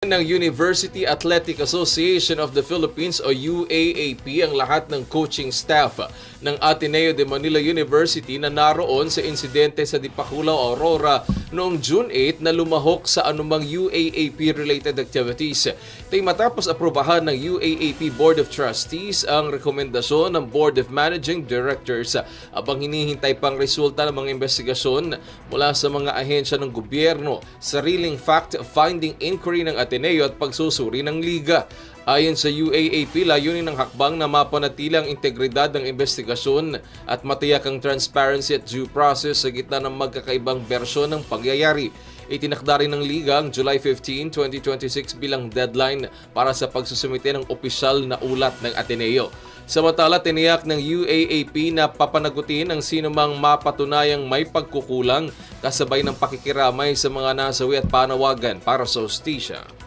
Ng University Athletic Association of the Philippines o UAAP ang lahat ng coaching staff ng Ateneo de Manila University na naroon sa insidente sa Dipakulaw, Aurora noong June 8 na lumahok sa anumang UAAP-related activities. Ito'y matapos aprobahan ng UAAP Board of Trustees ang rekomendasyon ng Board of Managing Directors abang hinihintay pang resulta ng mga investigasyon mula sa mga ahensya ng gobyerno, sariling fact-finding inquiry ng Ateneo at pagsusuri ng liga. Ayon sa UAAP, layunin ng hakbang na mapanatili ang integridad ng investigasyon at matiyak ang transparency at due process sa gitna ng magkakaibang bersyon ng pangyayari. Itinakda rin ng liga ang July 15, 2026 bilang deadline para sa pagsusumite ng opisyal na ulat ng Ateneo. Samantala, tiniyak ng UAAP na papanagutin ang sinumang mapatunayang may pagkukulang kasabay ng pakikiramay sa mga nasawi at panawagan para sa hustisya.